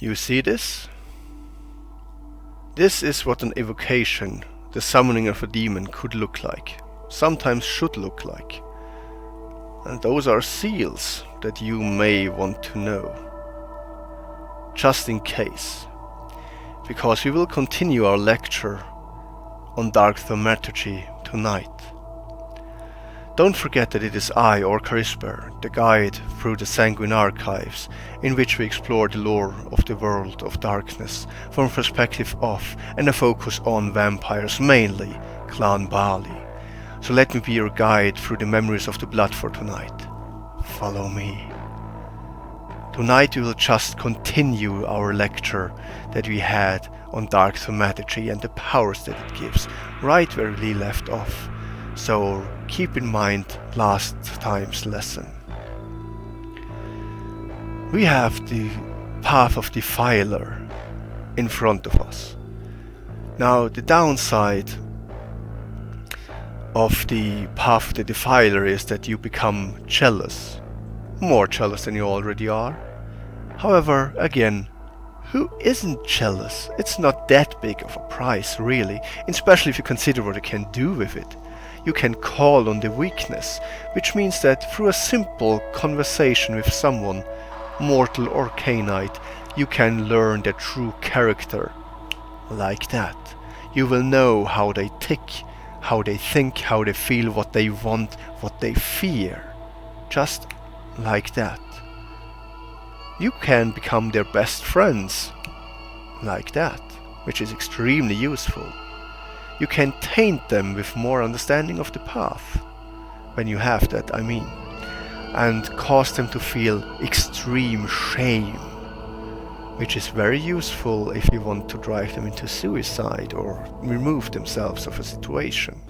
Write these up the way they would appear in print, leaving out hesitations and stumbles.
You see this? This is what an evocation, the summoning of a demon, could look like. Sometimes should look like. And those are seals that you may want to know. Just in case. Because we will continue our lecture on Dark Thaumaturgy tonight. Don't forget that it is I, Orkar Isber, the guide through the Sanguine Archives, in which we explore the lore of the world of darkness from a perspective of and a focus on vampires, mainly Clan Bali. So let me be your guide through the memories of the blood for tonight. Follow me. Tonight we will just continue our lecture that we had on Dark Thaumaturgy and the powers that it gives, right where we left off. So keep in mind last time's lesson. We have the path of Defiler in front of us. Now the downside of the path of the Defiler is that you become jealous. More jealous than you already are. However, again, who isn't jealous? It's not that big of a price, really, especially if you consider what you can do with it. You can call on the weakness, which means that through a simple conversation with someone, mortal or canite, you can learn their true character. Like that. You will know how they tick, how they think, how they feel, what they want, what they fear. Just like that. You can become their best friends. Like that, which is extremely useful. You can taint them with more understanding of the path, when you have that, I mean, and cause them to feel extreme shame, which is very useful if you want to drive them into suicide or remove themselves of a situation.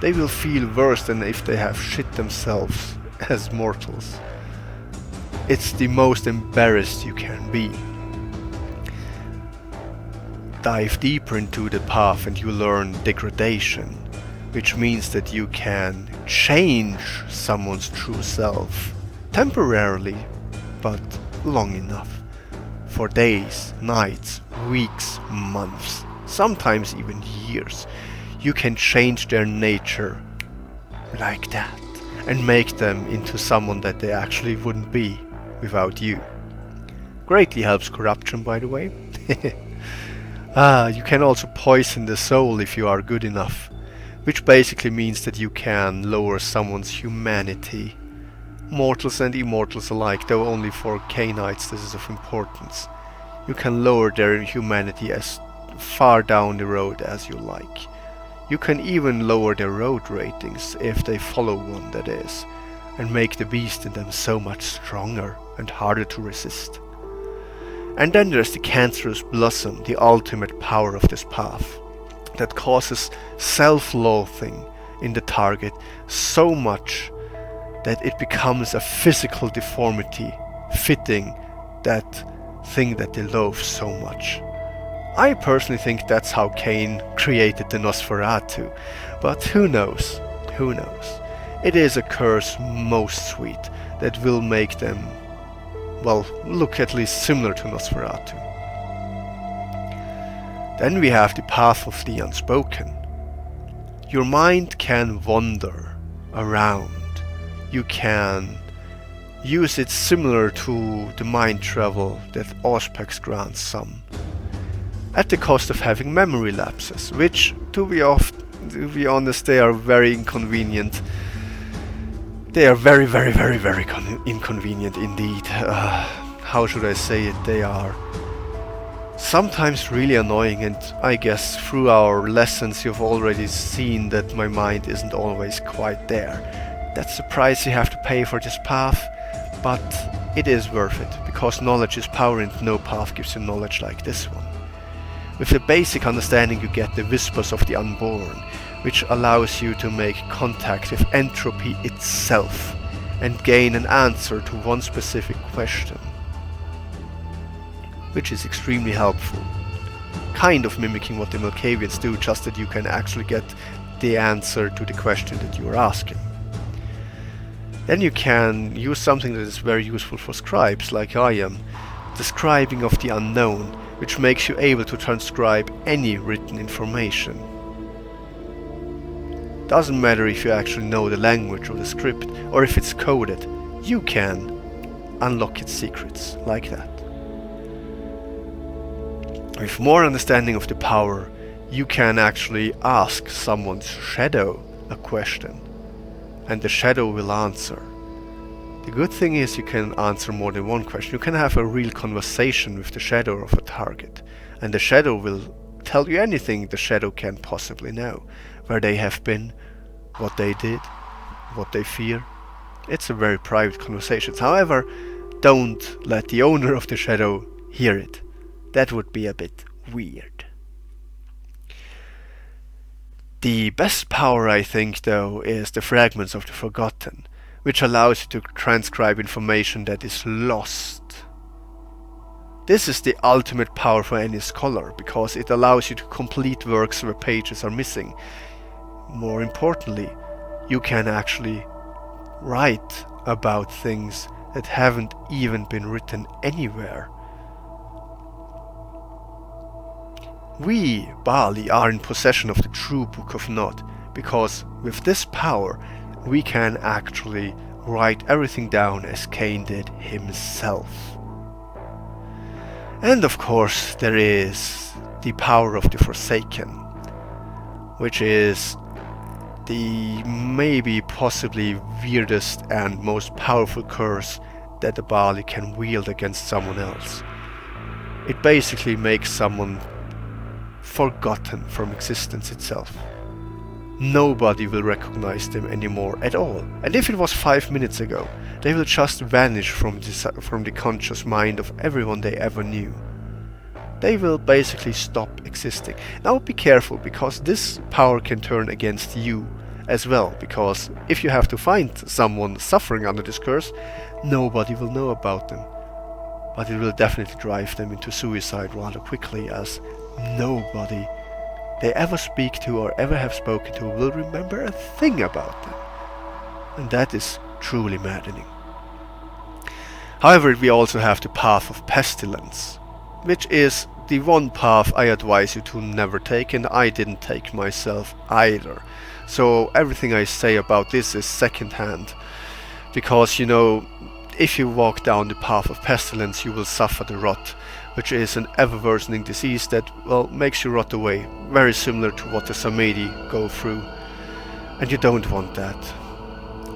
They will feel worse than if they have shit themselves as mortals. It's the most embarrassed you can be. Dive deeper into the path and you learn degradation, which means that you can change someone's true self, temporarily, but long enough, for days, nights, weeks, months, sometimes even years. You can change their nature like that and make them into someone that they actually wouldn't be without you. Greatly helps corruption, by the way. You can also poison the soul if you are good enough, which basically means that you can lower someone's humanity. Mortals and immortals alike, though only for canites this is of importance. You can lower their humanity as far down the road as you like. You can even lower their road ratings if they follow one, that is, and make the beast in them so much stronger and harder to resist. And then there's the cancerous blossom, the ultimate power of this path, that causes self-loathing in the target so much that it becomes a physical deformity fitting that thing that they loathe so much. I personally think that's how Cain created the Nosferatu, but who knows, who knows. It is a curse most sweet that will make them, well, look at least similar to Nosferatu. Then we have the path of the unspoken. Your mind can wander around. You can use it similar to the mind travel that Auspex grants some, at the cost of having memory lapses, which, to be honest, they are very inconvenient. They are very inconvenient indeed. How should I say it? They are sometimes really annoying, and I guess through our lessons you've already seen that my mind isn't always quite there. That's the price you have to pay for this path, but it is worth it, because knowledge is power and no path gives you knowledge like this one. With the basic understanding you get the whispers of the unborn, which allows you to make contact with entropy itself and gain an answer to one specific question, which is extremely helpful. Kind of mimicking what the Malkavians do, just that you can actually get the answer to the question that you are asking. Then you can use something that is very useful for scribes like I am, the scribing of the unknown, which makes you able to transcribe any written information. Doesn't matter if you actually know the language or the script, or if it's coded, you can unlock its secrets like that. With more understanding of the power, you can actually ask someone's shadow a question, and the shadow will answer. The good thing is you can answer more than one question. You can have a real conversation with the shadow of a target, and the shadow will tell you anything the shadow can possibly know. Where they have been, what they did, what they fear. It's a very private conversation. However, don't let the owner of the shadow hear it. That would be a bit weird. The best power, I think, though, is the Fragments of the Forgotten, which allows you to transcribe information that is lost. This is the ultimate power for any scholar, because it allows you to complete works where pages are missing. More importantly, you can actually write about things that haven't even been written anywhere. We, Bali, are in possession of the true Book of Nod, because with this power we can actually write everything down as Cain did himself. And of course there is the power of the Forsaken, which is the maybe possibly weirdest and most powerful curse that the Bali can wield against someone else. It basically makes someone forgotten from existence itself. Nobody will recognize them anymore at all. And if it was 5 minutes ago, they will just vanish from the conscious mind of everyone they ever knew. They will basically stop existing. Now be careful, because this power can turn against you as well, because if you have to find someone suffering under this curse, nobody will know about them. But it will definitely drive them into suicide rather quickly, as nobody they ever speak to or ever have spoken to will remember a thing about them. And that is truly maddening. However, we also have the path of pestilence, which is the one path I advise you to never take, and I didn't take myself either. So everything I say about this is second-hand, because, you know, if you walk down the path of pestilence, you will suffer the rot, which is an ever-worsening disease that, well, makes you rot away, very similar to what the Samadhi go through. And you don't want that.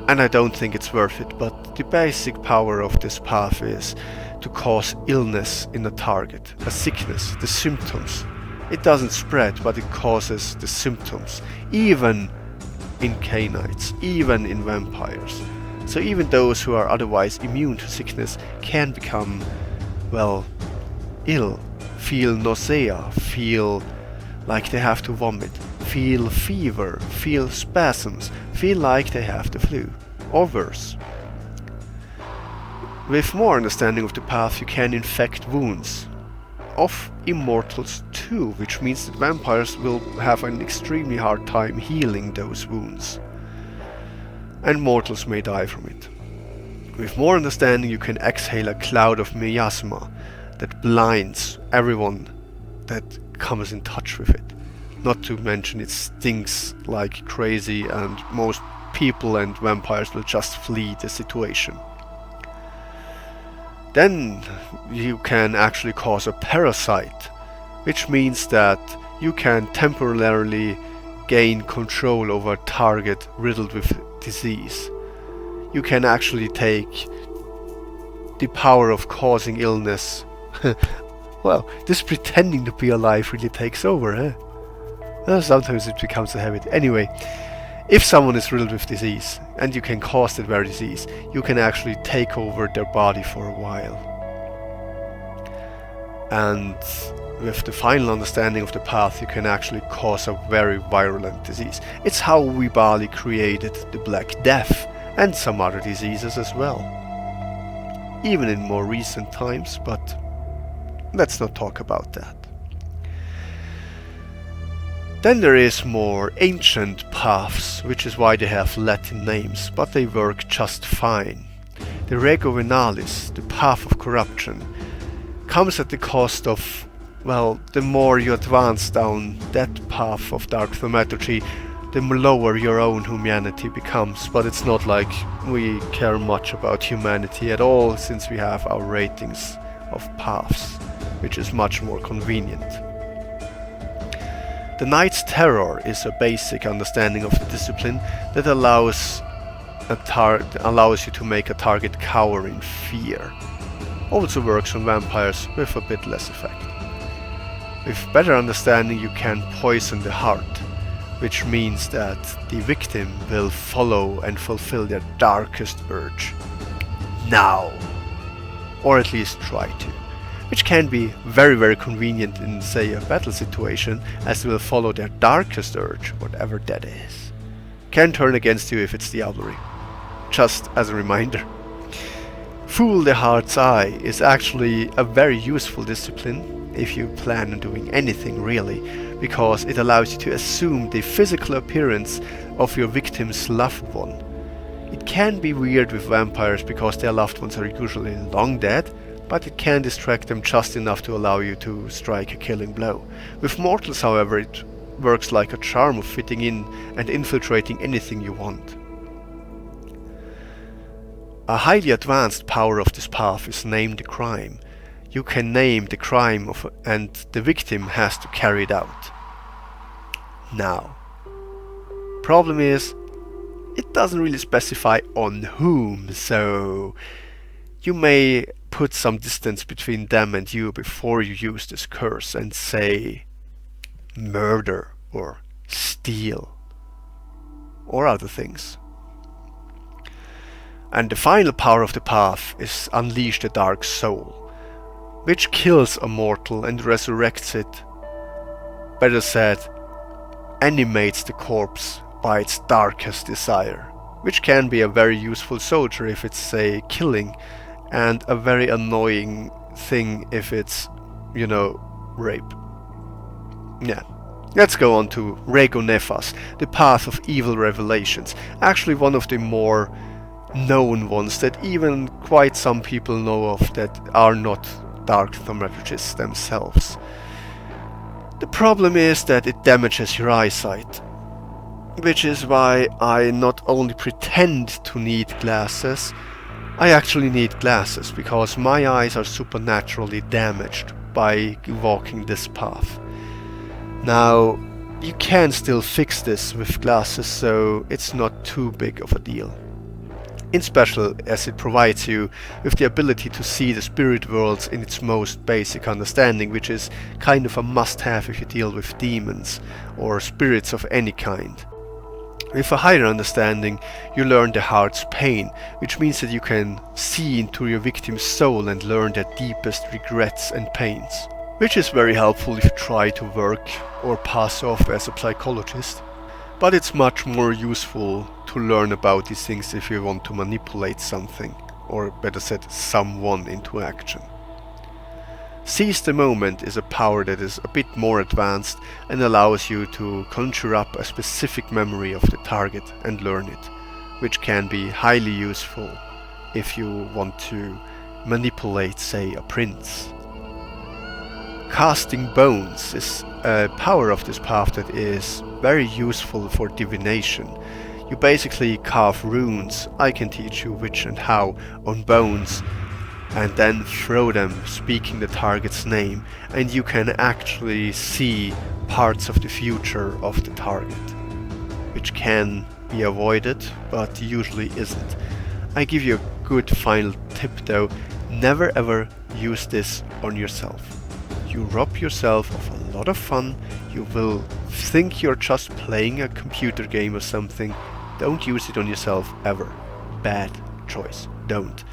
And I don't think it's worth it, but the basic power of this path is to cause illness in a target, a sickness, the symptoms. It doesn't spread, but it causes the symptoms, even in Cainites, even in vampires. So even those who are otherwise immune to sickness can become, well, ill, feel nausea, feel like they have to vomit, feel fever, feel spasms, feel like they have the flu, or worse. With more understanding of the path, you can infect wounds of immortals too, which means that vampires will have an extremely hard time healing those wounds, and mortals may die from it. With more understanding, you can exhale a cloud of miasma that blinds everyone that comes in touch with it. Not to mention it stinks like crazy, and most people and vampires will just flee the situation. Then you can actually cause a parasite, which means that you can temporarily gain control over a target riddled with disease. You can actually take the power of causing illness. Well, this pretending to be alive really takes over, eh? Well, sometimes it becomes a habit. Anyway, if someone is riddled with disease, and you can cause that very disease, you can actually take over their body for a while. And with the final understanding of the path, you can actually cause a very virulent disease. It's how we Bali created the Black Death and some other diseases as well. Even in more recent times, but let's not talk about that. Then there is more ancient paths, which is why they have Latin names, but they work just fine. The Rego Venalis, the path of corruption, comes at the cost of, well, the more you advance down that path of Dark Thaumaturgy, the lower your own humanity becomes. But it's not like we care much about humanity at all, since we have our ratings of paths, which is much more convenient. The Knight's Terror is a basic understanding of the discipline that allows you to make a target cower in fear. Also works on vampires with a bit less effect. With better understanding, you can poison the heart, which means that the victim will follow and fulfill their darkest urge now, or at least try to, which can be very convenient in, say, a battle situation, as they will follow their darkest urge, whatever that is. Can turn against you if it's diablerie. Just as a reminder. Fool the Heart's Eye is actually a very useful discipline if you plan on doing anything really, because it allows you to assume the physical appearance of your victim's loved one. It can be weird with vampires because their loved ones are usually long dead, but it can distract them just enough to allow you to strike a killing blow. With mortals, however, it works like a charm of fitting in and infiltrating anything you want. A highly advanced power of this path is Name the Crime. You can name the crime and the victim has to carry it out. Now, problem is, it doesn't really specify on whom, so you may put some distance between them and you before you use this curse and say murder or steal or other things. And the final power of the path is Unleash the Dark Soul, which kills a mortal and resurrects it. Better said, animates the corpse by its darkest desire, which can be a very useful soldier if it's, say, killing, and a very annoying thing if it's, you know, rape. Yeah. Let's go on to Rego Nefas, the Path of Evil Revelations. Actually one of the more known ones that even quite some people know of that are not Dark Thaumaturgists themselves. The problem is that it damages your eyesight, which is why I not only pretend to need glasses, I actually need glasses, because my eyes are supernaturally damaged by walking this path. Now, you can still fix this with glasses, so it's not too big of a deal. In special as it provides you with the ability to see the spirit worlds in its most basic understanding, which is kind of a must-have if you deal with demons or spirits of any kind. With a higher understanding, you learn the heart's pain, which means that you can see into your victim's soul and learn their deepest regrets and pains, which is very helpful if you try to work or pass off as a psychologist. But it's much more useful to learn about these things if you want to manipulate something, or better said, someone into action. Seize the Moment is a power that is a bit more advanced and allows you to conjure up a specific memory of the target and learn it, which can be highly useful if you want to manipulate, say, a prince. Casting Bones is a power of this path that is very useful for divination. You basically carve runes, I can teach you which and how, on bones, and then throw them speaking the target's name, and you can actually see parts of the future of the target, which can be avoided, but usually isn't. I give you a good final tip though, never ever use this on yourself. You rob yourself of a lot of fun, you will think you're just playing a computer game or something. Don't use it on yourself ever. Bad choice. Don't,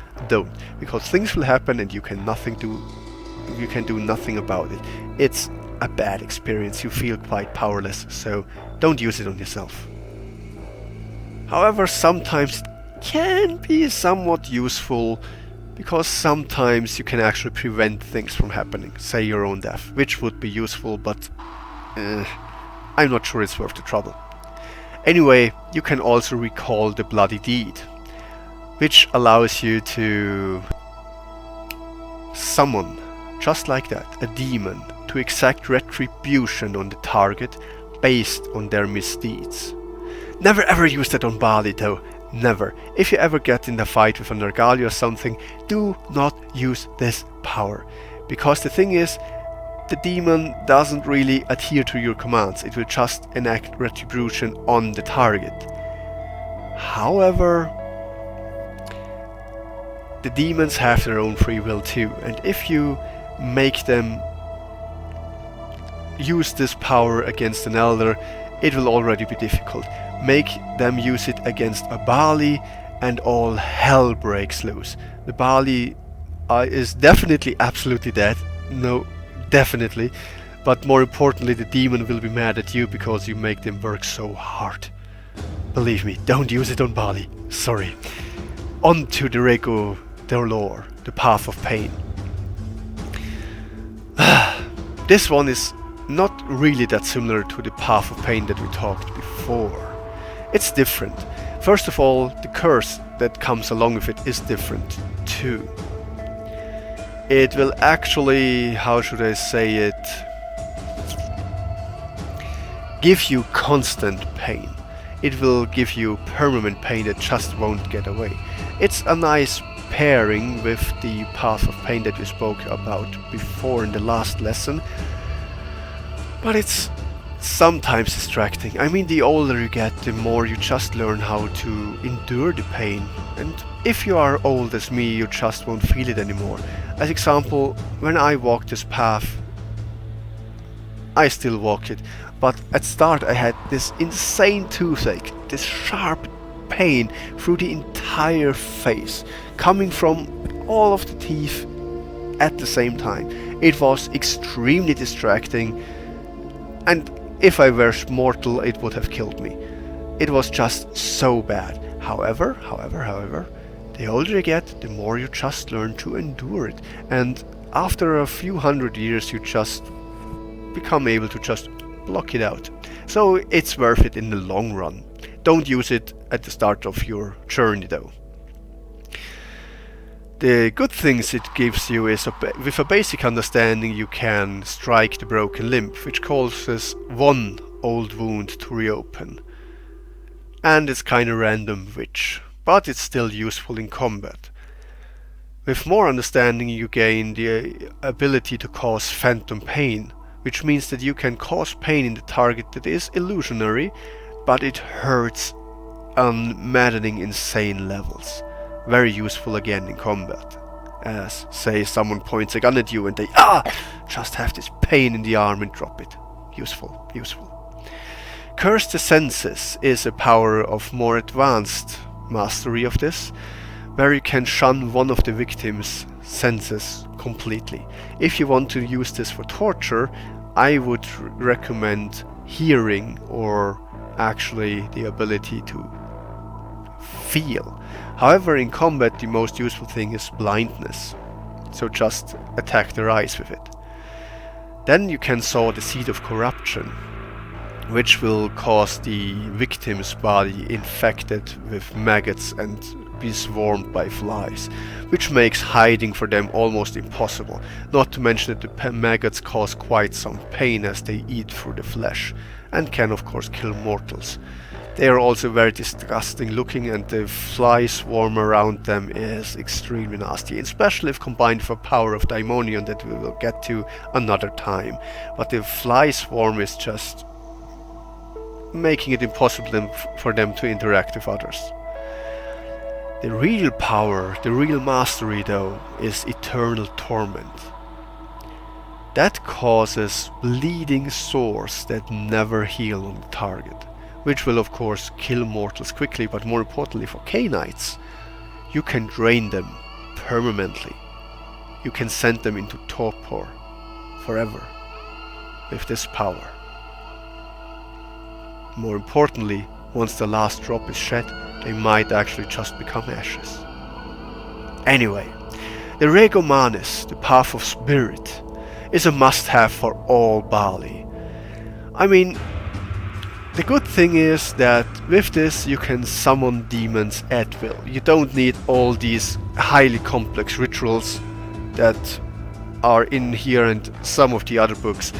because things will happen and you can do nothing about it. It's a bad experience, you feel quite powerless, so don't use it on yourself. However, sometimes it can be somewhat useful, because sometimes you can actually prevent things from happening, say your own death, which would be useful, but I'm not sure it's worth the trouble. Anyway, you can also recall the Bloody Deed, which allows you to summon just like that, a demon, to exact retribution on the target based on their misdeeds. Never ever use that on Bali though, never. If you ever get in a fight with a Nergali or something, do not use this power. Because the thing is, the demon doesn't really adhere to your commands, it will just enact retribution on the target. However, the demons have their own free will too, and if you make them use this power against an elder, it will already be difficult. Make them use it against a Bali and all hell breaks loose. The Bali is definitely absolutely dead, no, definitely, but more importantly the demon will be mad at you because you make them work so hard. Believe me, don't use it on Bali, sorry. On to the Rego Dolor, the Path of Pain. This one is not really that similar to the Path of Pain that we talked before. It's different. First of all, the curse that comes along with it is different too. It will actually, how should I say it, give you constant pain. It will give you permanent pain that just won't get away. It's a nice pairing with the Path of Pain that we spoke about before in the last lesson, but it's sometimes distracting. I mean, the older you get, the more you just learn how to endure the pain, and if you are old as me, you just won't feel it anymore. As example, when I walk this path, I still walk it, but at start I had this insane toothache, this sharp pain through the entire face, coming from all of the teeth at the same time. It was extremely distracting, and if I were mortal, it would have killed me. It was just so bad. However, the older you get, the more you just learn to endure it, and after a few hundred years you just become able to just block it out. So it's worth it in the long run. Don't use it at the start of your journey though. The good things it gives you is with a basic understanding you can strike the broken limb, which causes one old wound to reopen. And it's kinda random which, but it's still useful in combat. With more understanding you gain the ability to cause phantom pain, which means that you can cause pain in the target that is illusionary, but it hurts on maddening insane levels. Very useful again in combat. As, say, someone points a gun at you and they just have this pain in the arm and drop it. Useful, useful. Curse the Senses is a power of more advanced mastery of this, where you can shun one of the victim's senses completely. If you want to use this for torture, I would recommend hearing, or actually the ability to feel. However, in combat the most useful thing is blindness, so just attack their eyes with it. Then you can sow the Seed of Corruption, which will cause the victim's body infected with maggots and be swarmed by flies, which makes hiding for them almost impossible, not to mention that the maggots cause quite some pain as they eat through the flesh, and can of course kill mortals. They are also very disgusting looking, and the fly swarm around them is extremely nasty, especially if combined with a power of daimonion that we will get to another time. But the fly swarm is just making it impossible for them to interact with others. The real power, the real mastery though, is Eternal Torment. That causes bleeding sores that never heal on the target, which will of course kill mortals quickly, but more importantly for K-Knights, you can drain them permanently. You can send them into torpor forever with this power. More importantly, once the last drop is shed, they might actually just become ashes. Anyway, the Rego Manis, the Path of Spirit, is a must-have for all Bali. I mean, the good thing is that with this you can summon demons at will. You don't need all these highly complex rituals that are in here and some of the other books.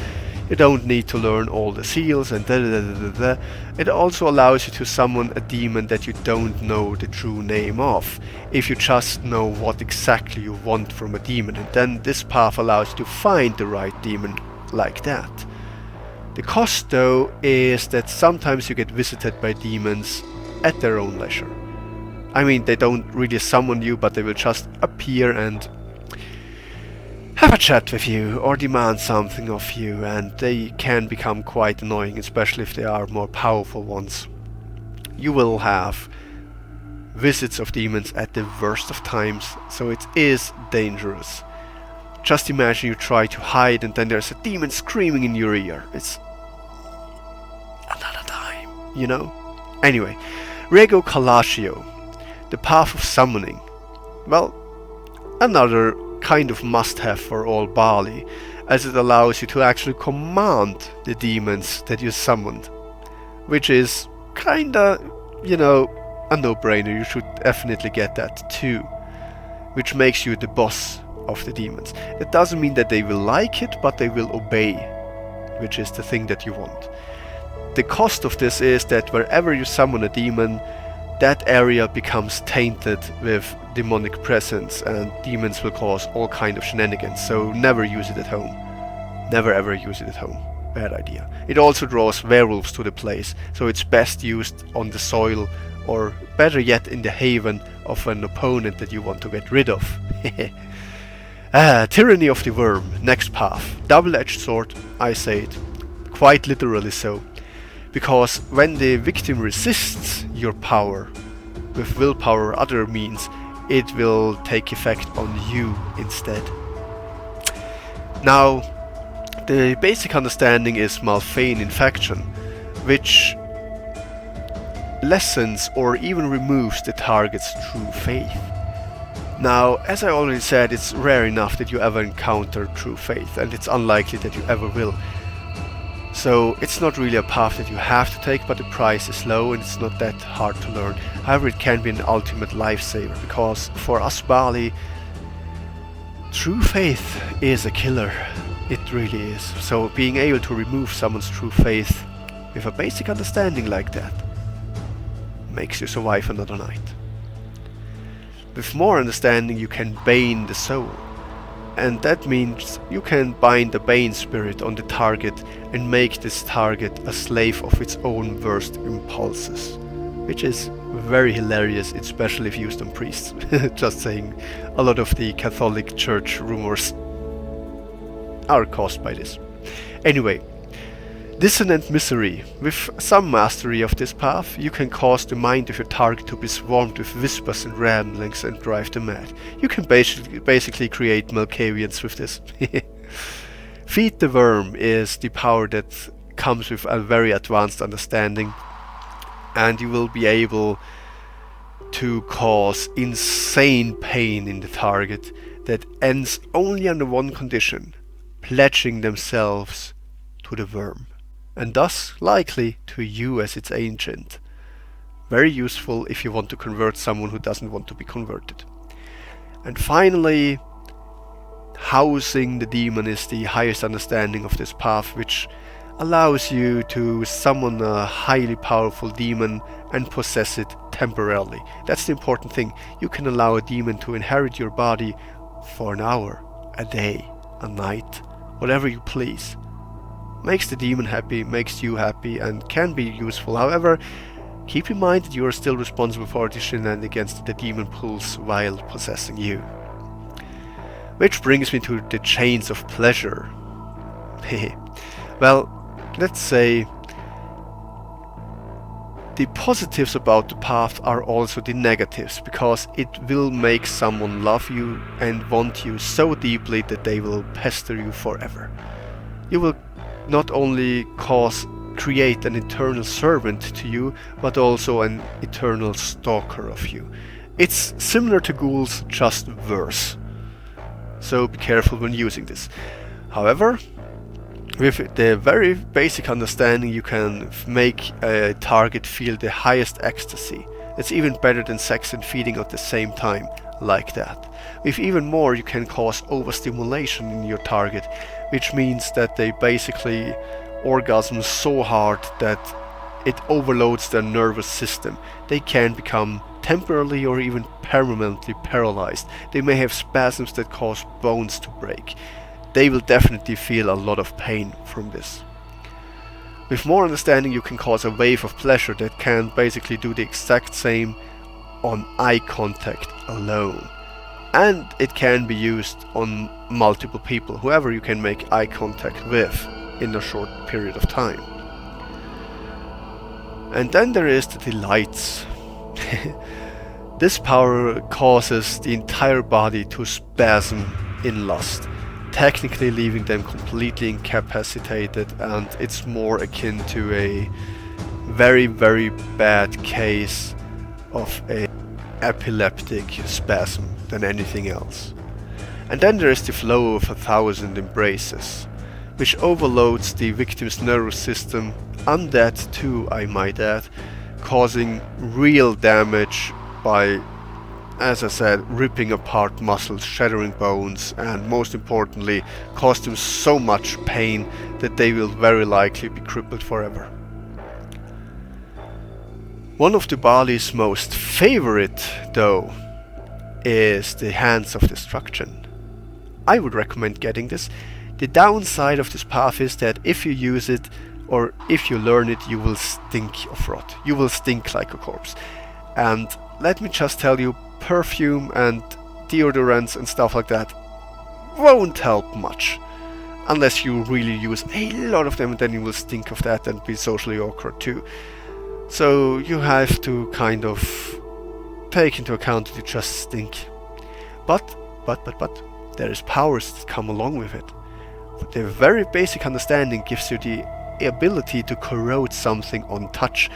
You don't need to learn all the seals and da. It also allows you to summon a demon that you don't know the true name of, if you just know what exactly you want from a demon, and then this path allows you to find the right demon like that. The cost though is that sometimes you get visited by demons at their own leisure. I mean, they don't really summon you, but they will just appear and have a chat with you or demand something of you, and they can become quite annoying, especially if they are more powerful ones. You will have visits of demons at the worst of times, so it is dangerous. Just imagine you try to hide and then there's a demon screaming in your ear. It's another time, you know? Anyway, Rego Kalatio, the path of summoning. Well, another kind of must-have for all Bali, as it allows you to actually command the demons that you summoned, which is kinda, you know, a no-brainer. You should definitely get that too, which makes you the boss of the demons. That doesn't mean that they will like it, but they will obey, which is the thing that you want. The cost of this is that wherever you summon a demon, that area becomes tainted with demonic presence, and demons will cause all kind of shenanigans, so never use it at home. Never ever use it at home. Bad idea. It also draws werewolves to the place, so it's best used on the soil, or better yet in the haven of an opponent that you want to get rid of. Tyranny of the Worm, next path. Double-edged sword, I say it. Quite literally so. Because when the victim resists your power, with willpower or other means, it will take effect on you instead. Now, the basic understanding is Malfane Infection, which lessens or even removes the target's true faith. Now, as I already said, it's rare enough that you ever encounter true faith, and it's unlikely that you ever will. So it's not really a path that you have to take, but the price is low and it's not that hard to learn. However, it can be an ultimate lifesaver, because for us Bali, true faith is a killer. It really is. So being able to remove someone's true faith with a basic understanding like that makes you survive another night. With more understanding, you can bane the soul. And that means you can bind the Bane spirit on the target and make this target a slave of its own worst impulses, which is very hilarious, especially if used on priests. Just saying, a lot of the Catholic Church rumors are caused by this. Anyway, Dissonant Misery. With some mastery of this path, you can cause the mind of your target to be swarmed with whispers and ramblings and drive them mad. You can basically create Malkavians with this. Feed the Worm is the power that comes with a very advanced understanding, and you will be able to cause insane pain in the target that ends only under one condition: pledging themselves to the worm, and thus likely to you as its agent. Very useful if you want to convert someone who doesn't want to be converted. And finally, housing the demon is the highest understanding of this path, which allows you to summon a highly powerful demon and possess it temporarily. That's the important thing. You can allow a demon to inherit your body for an hour, a day, a night, whatever you please. Makes the demon happy, makes you happy, and can be useful. However, keep in mind that you are still responsible for the shenanigans that the demon pulls while possessing you. Which brings me to the chains of pleasure. Well, let's say the positives about the path are also the negatives, because it will make someone love you and want you so deeply that they will pester you forever. You will not only create an eternal servant to you, but also an eternal stalker of you. It's similar to ghouls, just worse. So be careful when using this. However, with the very basic understanding, you can make a target feel the highest ecstasy. It's even better than sex and feeding at the same time. like that. With even more, you can cause overstimulation in your target, which means that they basically orgasm so hard that it overloads their nervous system. They can become temporarily or even permanently paralyzed. They may have spasms that cause bones to break. They will definitely feel a lot of pain from this. With more understanding, you can cause a wave of pleasure that can basically do the exact same on eye contact alone. And it can be used on multiple people, whoever you can make eye contact with in a short period of time. And then there is the delights. This power causes the entire body to spasm in lust, technically leaving them completely incapacitated, and it's more akin to a very, very bad case of a epileptic spasm than anything else. And then there is the flow of 1,000 embraces, which overloads the victim's nervous system, and that too, I might add, causing real damage by, as I said, ripping apart muscles, shattering bones, and most importantly, cause them so much pain that they will very likely be crippled forever. One of the Bali's most favorite, though, is the Hands of Destruction. I would recommend getting this. The downside of this path is that if you use it, or if you learn it, you will stink of rot. You will stink like a corpse. And let me just tell you, perfume and deodorants and stuff like that won't help much. Unless you really use a lot of them, then you will stink of that and be socially awkward too. So you have to kind of take into account that you just stink. But, there is powers that come along with it. The very basic understanding gives you the ability to corrode something on touch.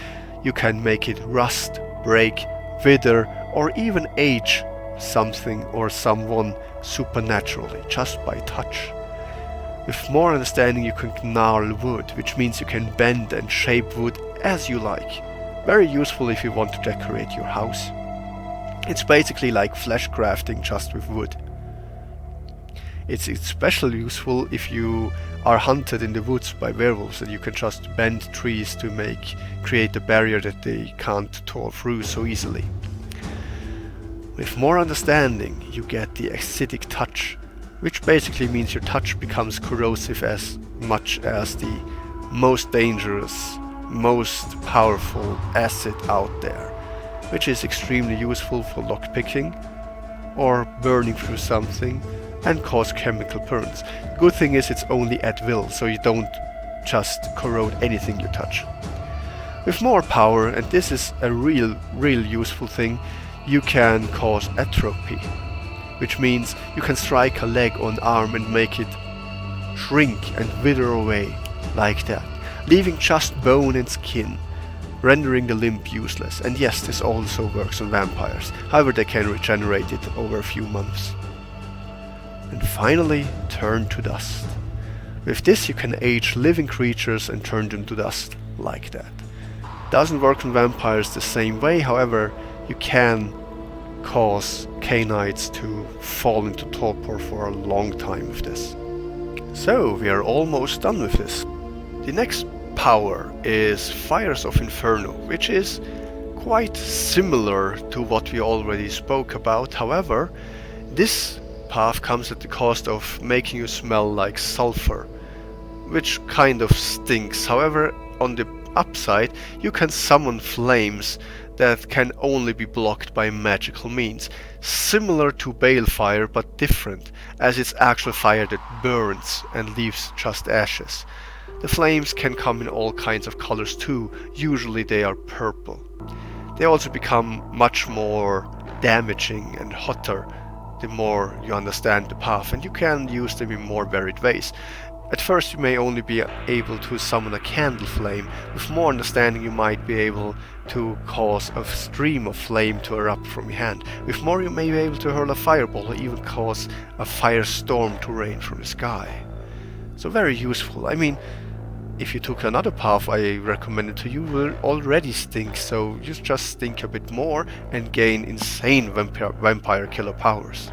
You can make it rust, break, wither, or even age something or someone supernaturally, just by touch. With more understanding, you can gnarl wood, which means you can bend and shape wood as you like. Very useful if you want to decorate your house. It's basically like flesh crafting, just with wood. It's especially useful if you are hunted in the woods by werewolves and you can just bend trees to create a barrier that they can't tore through so easily. With more understanding, you get the acidic touch, which basically means your touch becomes corrosive as much as the most dangerous, most powerful acid out there, which is extremely useful for lockpicking or burning through something and cause chemical burns. Good thing is it's only at will, so you don't just corrode anything you touch. With more power, and this is a real useful thing, you can cause atrophy, which means you can strike a leg or an arm and make it shrink and wither away like that, leaving just bone and skin, rendering the limb useless. And yes, this also works on vampires, however they can regenerate it over a few months. And finally, turn to dust. With this you can age living creatures and turn them to dust like that. Doesn't work on vampires the same way, however, you can cause canites to fall into torpor for a long time with this. So, we are almost done with this. The next power is Fires of Inferno, which is quite similar to what we already spoke about. However, this path comes at the cost of making you smell like sulfur, which kind of stinks. However, on the upside, you can summon flames that can only be blocked by magical means, similar to balefire but different, as it's actual fire that burns and leaves just ashes. The flames can come in all kinds of colors too, usually they are purple. They also become much more damaging and hotter the more you understand the path, and you can use them in more varied ways. At first you may only be able to summon a candle flame. With more understanding you might be able to cause a stream of flame to erupt from your hand. With more you may be able to hurl a fireball or even cause a firestorm to rain from the sky. So very useful. I mean, if you took another path I recommended to you, will already stink, so you just stink a bit more and gain insane vampire killer powers.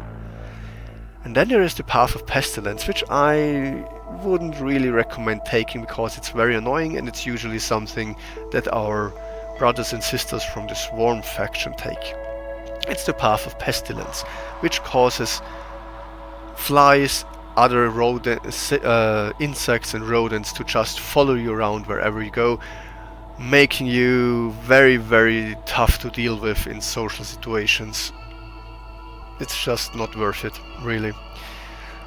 And then there is the path of pestilence, which I wouldn't really recommend taking because it's very annoying and it's usually something that our brothers and sisters from the Swarm faction take. It's the path of pestilence, which causes flies, other insects and rodents to just follow you around wherever you go, making you very, very tough to deal with in social situations. It's just not worth it, really.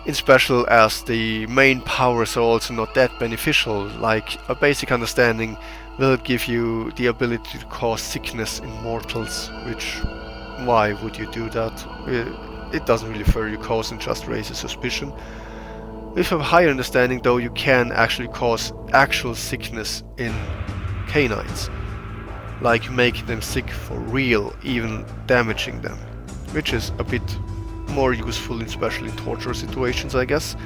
In special as the main powers are also not that beneficial, like a basic understanding will give you the ability to cause sickness in mortals, which, why would you do that? It doesn't really further your cause and just raises suspicion. With a higher understanding though, you can actually cause actual sickness in canites, like making them sick for real, even damaging them, which is a bit more useful, especially in torture situations, I guess.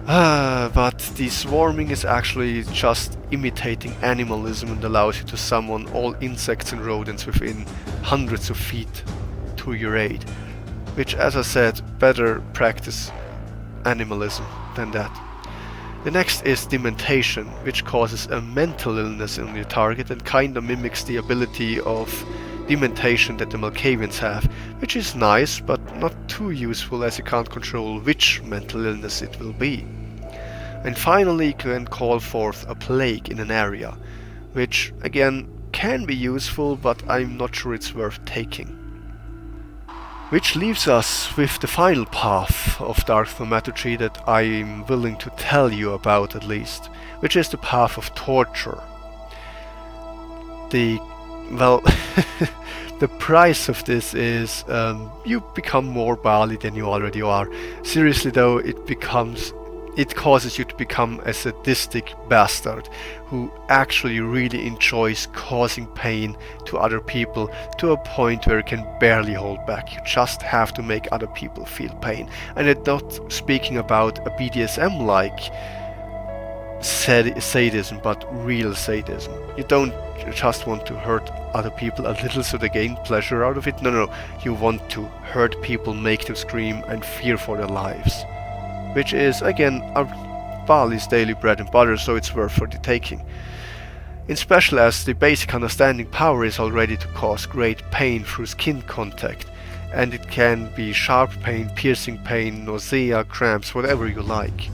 But the swarming is actually just imitating animalism and allows you to summon all insects and rodents within hundreds of feet to your aid, which, as I said, better practice animalism than that. The next is dementation, which causes a mental illness in your target and kinda mimics the ability of dementation that the Malkavians have, which is nice but not too useful as you can't control which mental illness it will be. And finally you can call forth a plague in an area, which again can be useful, but I'm not sure it's worth taking. Which leaves us with the final path of Dark Thaumaturgy that I'm willing to tell you about at least, which is the path of torture. The price of this is you become more Bali than you already are. Seriously though, it causes you to become a sadistic bastard who actually really enjoys causing pain to other people to a point where you can barely hold back. You just have to make other people feel pain. And I'm not speaking about a BDSM-like sadism, but real sadism. You don't just want to hurt other people a little so they gain pleasure out of it. No, you want to hurt people, make them scream and fear for their lives, which is again Bali's daily bread and butter, so it's worth for the taking. In special as the basic understanding power is already to cause great pain through skin contact, and it can be sharp pain, piercing pain, nausea, cramps, whatever you like.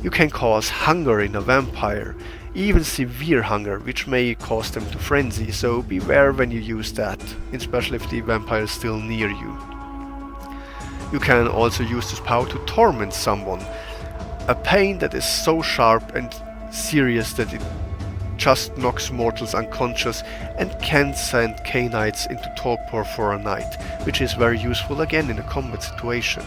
You can cause hunger in a vampire, even severe hunger, which may cause them to frenzy, so beware when you use that, especially if the vampire is still near you. You can also use this power to torment someone, a pain that is so sharp and serious that it just knocks mortals unconscious and can send canites into torpor for a night, which is very useful again in a combat situation.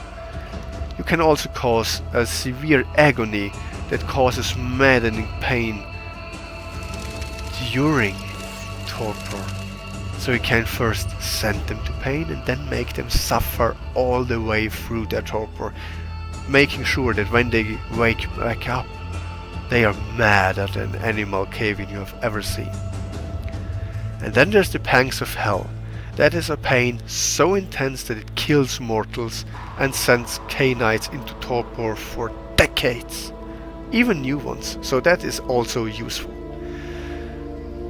You can also cause a severe agony that causes maddening pain during torpor. So you can first send them to pain and then make them suffer all the way through their torpor, making sure that when they wake back up, they are madder than any Malkavian you have ever seen. And then there's the pangs of hell. That is a pain so intense that it kills mortals and sends canites into torpor for decades, even new ones, so that is also useful.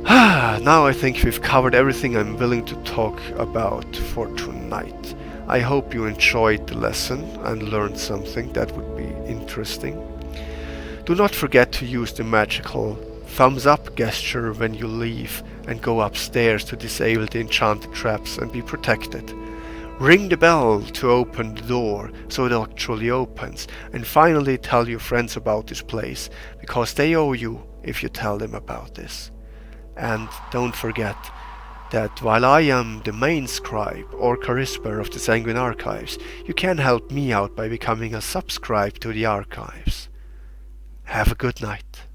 Now I think we've covered everything I'm willing to talk about for tonight. I hope you enjoyed the lesson and learned something that would be interesting. Do not forget to use the magical thumbs up gesture when you leave and go upstairs to disable the enchanted traps and be protected. Ring the bell to open the door so it actually opens, and finally tell your friends about this place, because they owe you if you tell them about this. And don't forget that while I am the main scribe, Orkar Isber of the Sanguine Archives, you can help me out by becoming a subscribe to the archives. Have a good night.